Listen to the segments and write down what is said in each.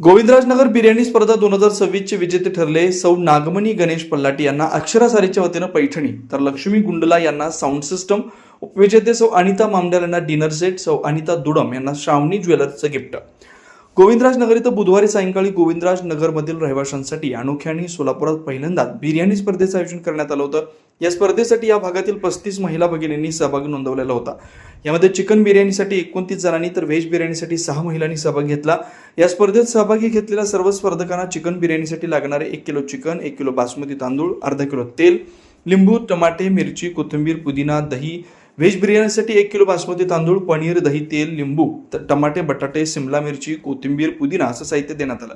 गोविंदराजनगर बिर्याणी स्पर्धा 2026 चे विजेते ठरले सौ नागमणी गणेश पल्लाटी यांना अक्षरासारीच्या वतीनं पैठणी, तर लक्ष्मी गुंडला यांना साऊंड सिस्टम, उपविजेते सौ अनिता मामड्याल यांना डिनर सेट, सौ अनिता दुडम यांना श्रावणी ज्वेलर्सचं गिफ्ट. गोविंदराजनगर इथं बुधवारी सायंकाळी गोविंदराजनगरमधील रहिवाशांसाठी अनोख्या आणि सोलापुरात पहिल्यांदाच बिर्याणी स्पर्धेचं आयोजन करण्यात आलं होतं. या स्पर्धेसाठी या भागातील 35 महिला भगिनींनी सहभाग नोंदवलेला होता. यामध्ये चिकन बिर्याणीसाठी 29 जणांनी तर व्हेज बिर्याणीसाठी 6 महिलांनी सहभाग घेतला. या स्पर्धेत सहभागी घेतलेल्या सर्व स्पर्धकांना चिकन बिर्याणीसाठी लागणारे 1 किलो चिकन, 1 किलो बासमती तांदूळ, अर्धा किलो तेल, लिंबू, टमाटे, मिरची, कोथिंबीर, पुदिना, दही, व्हेज बिर्याणीसाठी 1 किलो बासमती तांदूळ, पनीर, दही, तेल, लिंबू, टमाटे, बटाटे, सिमला मिरची, कोथिंबीर, पुदिना असं साहित्य देण्यात आलं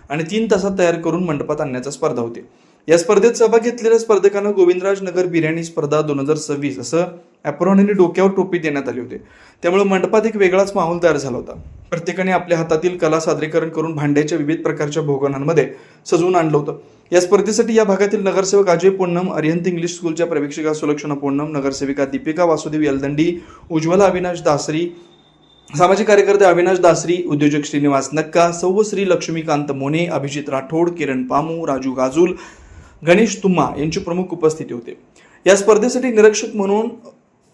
आणि 3 तासात तयार करून मंडपात आणण्याचा स्पर्धा होती. या स्पर्धेत सहभाग घेतलेल्या स्पर्धकांना गोविंदराजनगर बिर्याणी स्पर्धा 2026 असं ॲप्रॉन आणि डोक्यावर टोपी देण्यात आली होती. त्यामुळे मंडपात एक वेगळाच माहोल तयार झाला होता. प्रत्येकाने आपल्या हातातील कला सादरीकरण करून भांड्याच्या विविध प्रकारच्या भोगनांमध्ये सजवून आणलं होतं. या स्पर्धेसाठी या भागातील नगरसेवक अजय पोन्नम, अरिहंत इंग्लिश स्कूलच्या प्रवेशिका सुलक्षणा पोन्नम, नगरसेविका दीपिका वासुदेव यलदंडी, उज्ज्वला अविनाश दासरी, सामाजिक कार्यकर्ते अविनाश दासरी, उद्योजक श्रीनिवास नक्का, सौ श्री लक्ष्मीकांत मोने, अभिजित राठोड, किरण पामू, राजू गाजूल, गणेश तुम्मा यांची प्रमुख उपस्थिती होते. या स्पर्धेसाठी निरीक्षक म्हणून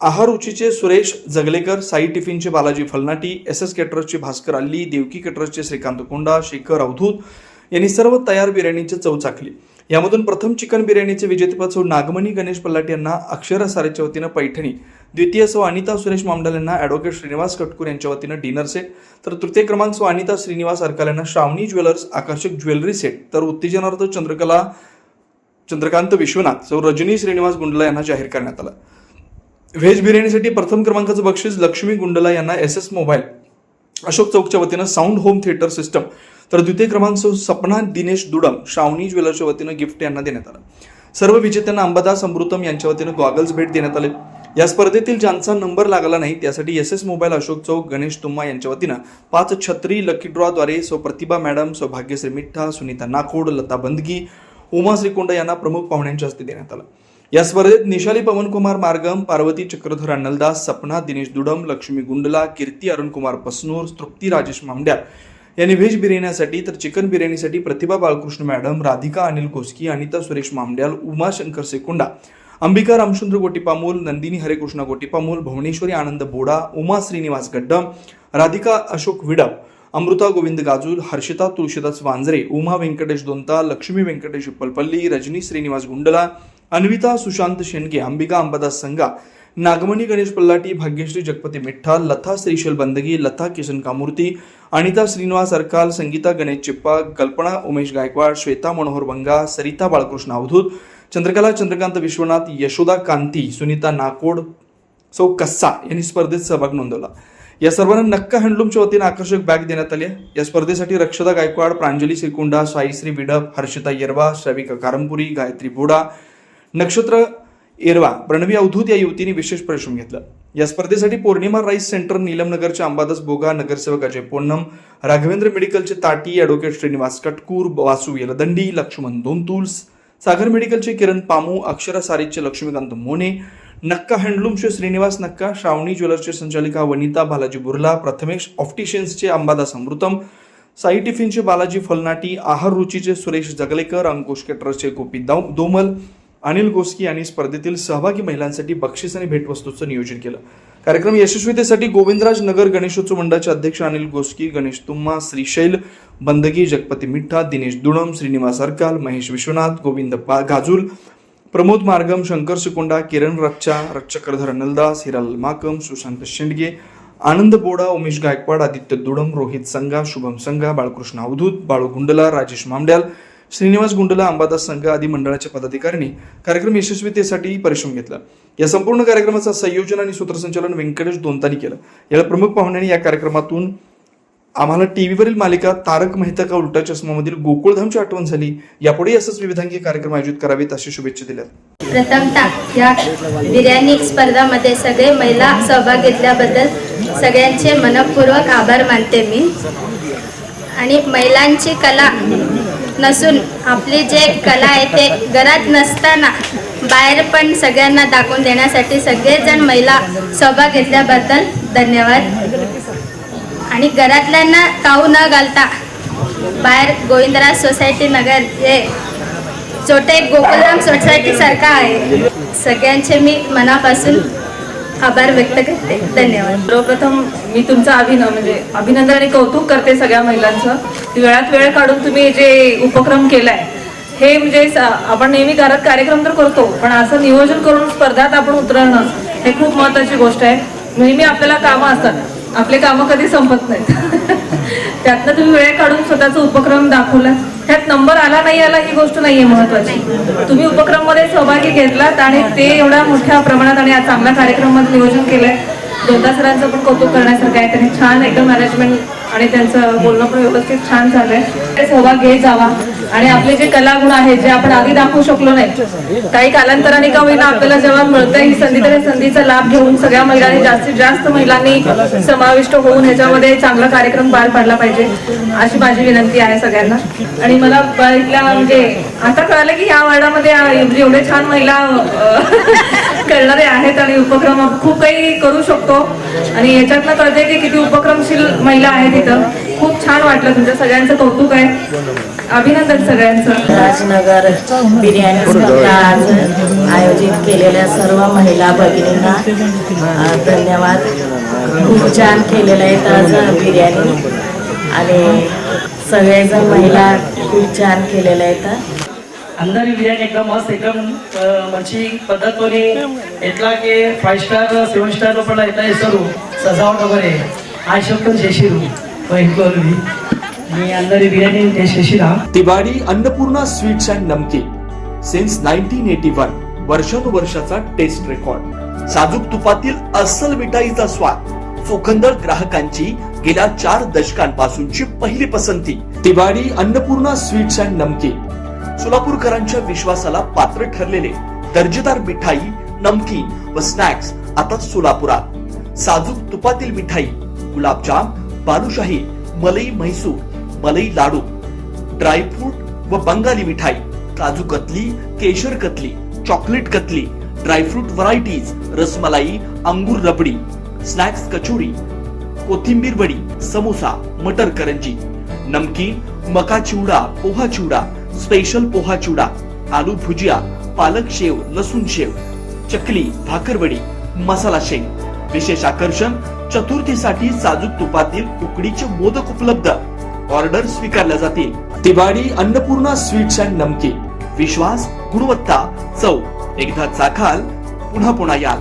आहार रुचीचे सुरेश जगलेकर, साई टिफिनचे बालाजी फलनाटी, SS केटरर्सचे भास्कर अल्ली, देवकी केटरर्सचे श्रीकांत कोंडा, शेखर अवधूत यांनी सर्व तयार बिर्याणीची चव चाखली. यामधून प्रथम चिकन बिर्याणीचे विजेतेपद सौ नागमणी गणेश पल्लाटी यांना अक्षरासारीच्या वतीनं पैठणी, द्वितीय सौ अनिता सुरेश मामडाल यांना ॲडव्होकेट श्रीनिवास कटकूर यांच्या वतीनं डिनर सेट, तर तृतीय क्रमांक सौ अनिता श्रीनिवास अरकाल यांना श्रावणी ज्वेलर्स आकर्षक ज्वेलरी सेट, तर उत्तेजनार्थ चंद्रकांत विश्वनाथ, सौ रजनी श्रीनिवास गुंडला यांना जाहीर करण्यात आलं. व्हेज बिर्याणीसाठी प्रथम क्रमांकाचं बक्षीस लक्ष्मी गुंडला यांना SS मोबाईल अशोक चौकच्या वतीनं साऊंड होम थिएटर सिस्टम, तर द्वितीय क्रमांक सौ सपना दिनेश दुडम श्रावणी ज्वेलर्सच्या वतीनं गिफ्ट यांना देण्यात आलं. सर्व विजेत्यांना अंबादास अमृतम यांच्या वतीनं गॉगल्स भेट देण्यात आले. या स्पर्धेतील ज्यांचा नंबर लागला नाही त्यासाठी SS मोबाईल अशोक चौक गणेश तुम्मा यांच्या वतीनं 5 छत्री लकी ड्रॉद्वारे सौ प्रतिभा मॅडम, सौ भाग्यश्री मिठ्ठा, सुनीता नाकोड, लता बंदगी, उमा श्रीकोंड यांना प्रमुख पाहुण्यांच्या हस्ते देण्यात आलं. या स्पर्धेत निशाली पवनकुमार मार्गम, पार्वती चक्रधर अन्नलदास, सपना दिनेश दुडम, लक्ष्मी गुंडला, कीर्ती अरुणकुमार पसनूर, तृप्ती राजेश मामड्याल यांनी व्हेज बिर्याणीसाठी, तर चिकन बिर्याणीसाठी प्रतिभा बाळकृष्ण मॅडम, राधिका अनिल कोस्की, अनिता सुरेश मामड्याल, उमा शंकर सेकुंडा, अंबिका रामचंद्र गोटीपामूल, नंदिनी हरेकृष्णा गोटीपामूल, भुवनेश्वरी आनंद बोडा, उमा श्रीनिवास गड्डम, राधिका अशोक विडम, अमृता गोविंद गाजूल, हर्षिता तुळशीदास वांजरे, उमा व्यंकटेश दोंता, लक्ष्मी व्यंकटेश पलपल्ली, रजनी श्रीनिवास गुंडला, अन्विता सुशांत शेंडगे, अंबिका अंबादास संगा, नागमणी गणेश पल्लाटी, भाग्यश्री जगपती मिठ्ठा, लता श्रीशैल बंदगी, लता किशन कामूर्ती, अनिता श्रीनिवास अरकाल, संगीता गणेश चिप्पा, कल्पना उमेश गायकवाड, श्वेता मनोहर बंगा, सरिता बाळकृष्ण अवधूत, चंद्रकला चंद्रकांत विश्वनाथ, यशोदा कांती, सुनीता नाकोड, सौ कस्सा यांनी स्पर्धेत सहभाग नोंदवला. या सर्वांना नक्का हँडलूमच्या वतीनं आकर्षक बॅग देण्यात आली. या स्पर्धेसाठी रक्षदा गायकवाड, प्रांजली श्रीकुंडा, साईश्री विडप, हर्षिता येरवा, श्रविका कारंपुरी, गायत्री बोडा, नक्षत्र एरवा, प्रणवी अवधूत या युवतींनी विशेष परिश्रम घेतला. या स्पर्धेसाठी पौर्णिमा राईस सेंटर, नीलमनगरचे अंबादास बोगा, नगरसेवक अजय पोन्नम, राघवेंद्र मेडिकलचे ताटी, ॲडव्होकेट श्रीनिवास कटकूर, वासू येलदंडी, लक्ष्मण दोंतुल, सागर मेडिकलचे किरण पामू, अक्षरा सारीचे लक्ष्मीकांत मोने, नक्का हँडलूमचे श्रीनिवास नक्का, श्रावणी ज्वेलर्सचे संचालिका वनिता बालाजी बुर्ला, प्रथमेश ऑप्टिशियन्सचे अंबादास अमृतम, साई टिफिनचे बालाजी फलनाटी, आहार रुचीचे सुरेश जगलेकर, अंकुश केटरर्सचे गोपी दोमल, अनिल गोस्की यांनी स्पर्धेतील सहभागी महिलांसाठी बक्षीस आणि भेटवस्तूचं नियोजन केलं. कार्यक्रम यशस्वीतेसाठी गोविंदराज नगर गणेशोत्सव मंडळाचे अध्यक्ष अनिल गोस्की, गणेश तुम्मा, श्रीशैल बंदगी, जगपती मिठ्ठा, दिनेश दुडम, श्रीनिवास अरकाल, महेश विश्वनाथ, गोविंद गाजूल, प्रमोद मार्गम, शंकर सिकोंडा, किरण चक्रधर अन्नलदास, हिराल माकम, सुशांत शेंडगे, आनंद बोडा, उमेश गायकवाड, आदित्य दुडम, रोहित संगा, शुभम संगा, बाळकृष्ण अवधूत, बाळू गुंडला, राजेश मामड्याल, श्रीनिवास गुंडला, अंबादास संघ आदी मंडळाच्या पदाधिकाऱ्यांनी कार्यक्रम यशस्वीतेसाठी परिश्रम घेतला. या संपूर्ण कार्यक्रमाचं संयोजन आणि सूत्रसंचालन व्यंकटेश दोंतानी केलं. याला प्रमुख पाहुण्यांनी या कार्यक्रमातून आम्हाला टीव्हीवरील मालिका तारक मेहता का उलटा चष्मामधील गोकुळधामची आठवण झाली. यापुढे असंच विविधांगी कार्यक्रम आयोजित करावेत अशी शुभेच्छा दिल्या. प्रथमतः या बिर्याणी स्पर्धामध्ये सगळे महिला सहभाग घेतल्याबद्दल सगळ्यांचे मनपूर्वक आभार मानते मी. आणि महिलांची कला नसून आपली जे कला आहे ते घरात नसताना बाहेर पण सगळ्यांना दाखवून देण्यासाठी सगळेजण महिला सहभाग घेतल्याबद्दल धन्यवाद. आणि घरातल्यांना काऊ न घालता बाहेर गोविंदराज सोसायटी नगर हे छोटे गोकुलधाम सोसायटीसारखं आहे. सगळ्यांचे मी मनापासून आभार व्यक्त करते. धन्यवाद. सर्वप्रथम मी तुमचं अभिनंदन आणि कौतुक करते सगळ्या महिलांचं की वेळात वेळ काढून तुम्ही जे उपक्रम केलाय हे म्हणजे आपण नेहमी घरात कार्यक्रम तर करतो पण असं नियोजन करून स्पर्धात आपण उतरणं हे खूप महत्त्वाची गोष्ट आहे. नेहमी आपल्याला कामं असतात, आपले कामं कधी संपत नाहीत. त्यातनं तुम्ही वेळ काढून स्वतःचा उपक्रम दाखवला. त्यात नंबर आला नाही आला ही गोष्ट नाहीये महत्त्वाची. तुम्ही उपक्रम मध्ये सहभागी घेतलात आणि ते एवढ्या मोठ्या प्रमाणात आणि चांगल्या कार्यक्रमामध्ये नियोजन केलंय. दोता सरांचं पण कौतुक करण्यासारखं आहे. त्यांनी छान एकदम मॅनेजमेंट आणि त्यांचं बोलणं पण व्यवस्थित छान झालंय. सहभाग घेत जावा आणि आपले जे कलागुण आहेत जे आपण आधी दाखवू शकलो नाही काही कालांतराने का होईना आपल्याला जेव्हा मिळतंय ही संधी तर संधीचा लाभ घेऊन सगळ्या महिलांनी जास्तीत जास्त महिलांनी समाविष्ट होऊन ह्याच्यामध्ये चांगला कार्यक्रम पार पाडला पाहिजे अशी माझी विनंती आहे सगळ्यांना. आणि मला इथल्या म्हणजे आता कळालं की ह्या वार्डामध्ये एवढे छान महिला करणारे आहेत आणि उपक्रम खूप काही करू शकतो आणि याच्यातनं कळते की किती उपक्रमशील महिला आहेत इथं. खूप छान वाटलं. तुमच्या सगळ्यांचं कौतुक आहे. अभिनंदन सगळ्यांचं. राजनगर बिर्याणी स्पर्धा आज आयोजित केलेल्या सर्व महिला भगिनींना धन्यवाद. खूप छान केलेलं आहे आज बिर्याणी आणि सगळेजण महिला खूप छान केलेलं आहे. అందరి బిర్యానీ एकदम मस्त एकदम మంచి పద్ధతితోని ఎట్లాగే 5 స్టార్ 7 స్టార్ లోపల ఎట్లా చేస్తారు సజావట్ వగరే ఆ శబ్దం చేసిరు వైకోల్వి మీ అందరి బిర్యానీ టేస్ట్ చేసిరా. तिवाडी अन्नपूर्णा स्वीट्स अँड नमकीन सिन्स 1981 वर्षानुवर्षाचा टेस्ट रेकॉर्ड. साजूक तुपातील अस्सल मिठाईचा स्वाद चोखंदळ ग्राहकांची गेल्या 4 दशकांपासूनची पहिली पसंती. तिवाडी अन्नपूर्णा स्वीट्स अँड नमकीन सोलापूरकरांच्या विश्वासाला पात्र ठरलेले दर्जेदार मिठाई, नमकीन व स्नॅक्स आता सोलापुरात. साजूक तुपातील मिठाई, गुलाबजाम, बालुशाही, मलई म्हैसूर, मलई लाडू, ड्रायफ्रूट व बंगाली मिठाई, काजू कतली, केशर katli, chocolate katli, dry fruit varieties, rasmalai, अंगूर रबडी, स्नॅक्स कचोरी, कोथिंबीर वडी, समोसा, मटर करंजी, नमकीन, मका चिवडा, पोहा चिवडा, स्पेशल पोहा चिवडा, आलू भुजिया, पालक शेव, लसूण शेव, चकली, भाकरवडी, मसाला शेंग. विशेष आकर्षण चतुर्थीसाठी साजूक तुपातील उकडीचे मोदक उपलब्ध. ऑर्डर स्वीकारल्या जातील. तिवाडी अन्नपूर्णा स्वीट्स अँड नमकीन. विश्वास, गुणवत्ता, चव. एकदा चाखाल पुन्हा पुन्हा याल.